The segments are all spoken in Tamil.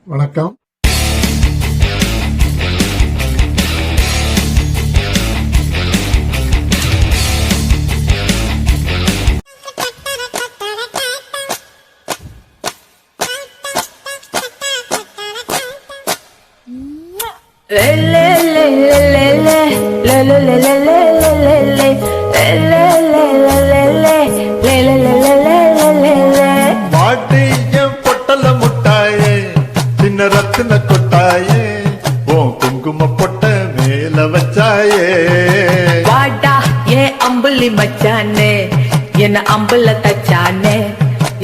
வணக்கம். பொட்டல முட்டாயே சின்ன ரத்தின கொட்டாயே உன் குங்கும பொட்ட மேல வச்சாயே. வாடா ஏன் அம்புலி மச்சானே என்ன அம்புல தச்சானே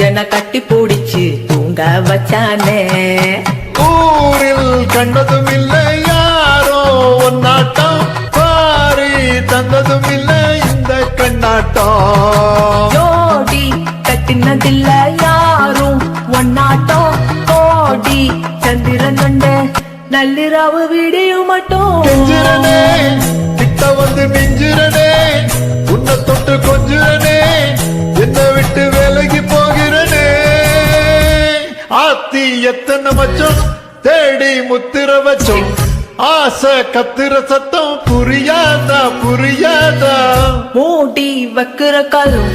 என்ன கட்டி பூடிச்சு தூங்க வச்சானே. ஊரில் கண்டதும் இல்லை யாரோ ஒன்னாட்டம் பாரி தந்ததும் இல்லை இந்த கண்ணாட்டம். ஜோடி கட்டினதில்ல யாரும் ஒன்னாட்டம் கோடி சந்திரன் கொண்ட நள்ளிரவு விடியும் மட்டும். கெஞ்சிரனே கிட்ட வந்து மிஞ்சிரனே உன்னை தொட்டு கொஞ்சிரனே என்ன விட்டு வேலைக்கு போகிறனே. ஆத்தி எத்தனை மச்சம் தேடி முத்திர வச்சோம் ஆசை கத்திர சத்தம் புரியாதா புரியாதா. மூடி வைக்கிற கல்லும்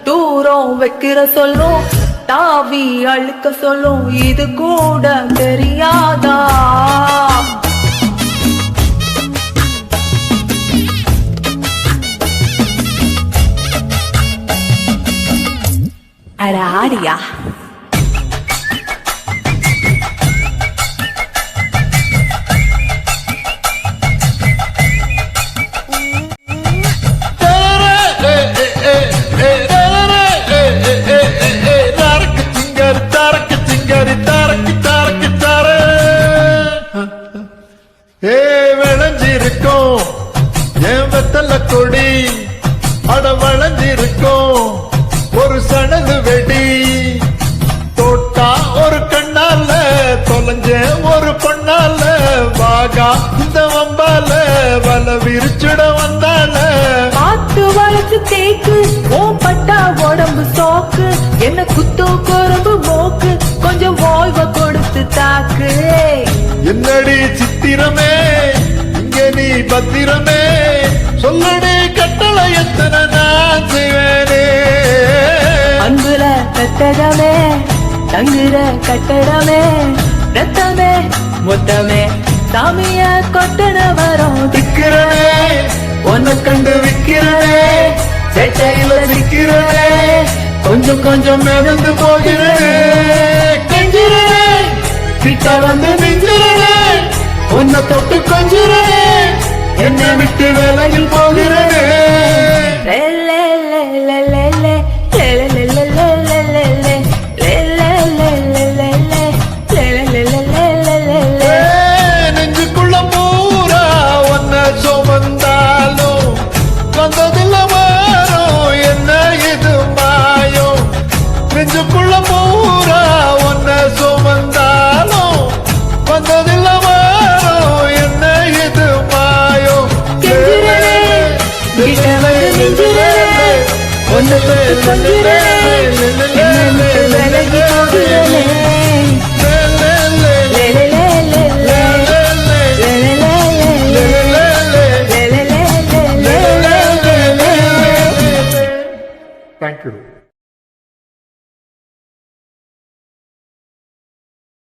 தூரம் வைக்கிற சொல்லும் தாவி அழுக்க சொல்லும் இது கூட தெரியாதா. அட ஆடியா விளைஞ்சிருக்கும் என் வெத்தல கொடி அட வளைஞ்சிருக்கும் ஒரு சணது வெடி தோட்டா ஒரு கண்ணால தொலைஞ்ச ஒரு பொண்ணால வாகா இந்த வம்பால வல விரிச்சுட வந்தால. பாத்து வளைச்சு தேக்கு ஓ பட்டா உடம்பு சோக்கு என்ன குத்தோ குறும்பு மோக்கு கொஞ்சம் ஓய்வ கொடுத்து தாக்கு. என்னடி சித்திரமே இங்க நீ பத்திரமே சொல்லடி கட்டளை எத்தனை நான் செய்வேனே. அன்புல கட்டடமே தங்குற கட்டடமே ரத்தமே மொத்தமே சாமிய கொட்டட வரும் விக்கிறனே ஒன்னு கண்டு விக்கிறனே சேட்டையில விக்கிறனே கொஞ்சம் கொஞ்சம் நடந்து போகிறனே. கெஞ்சிரனே கிட்ட வந்து மிஞ்சிரனே உன்னை தொட்டு கொஞ்சிரனே என்னை விட்டு வேலையில் போகிறனே. நெஞ்சுக்குள்ள பூரா ஒன்ன சுமந்தாலும் வந்ததில்ல மாறும் என்ன இது மாயம். நெஞ்சுக்குள்ள பூரா ஒன்ன சுமந்தாலும் வந்ததில்ல மாறும் என்ன இது மாயம். ஒன்னு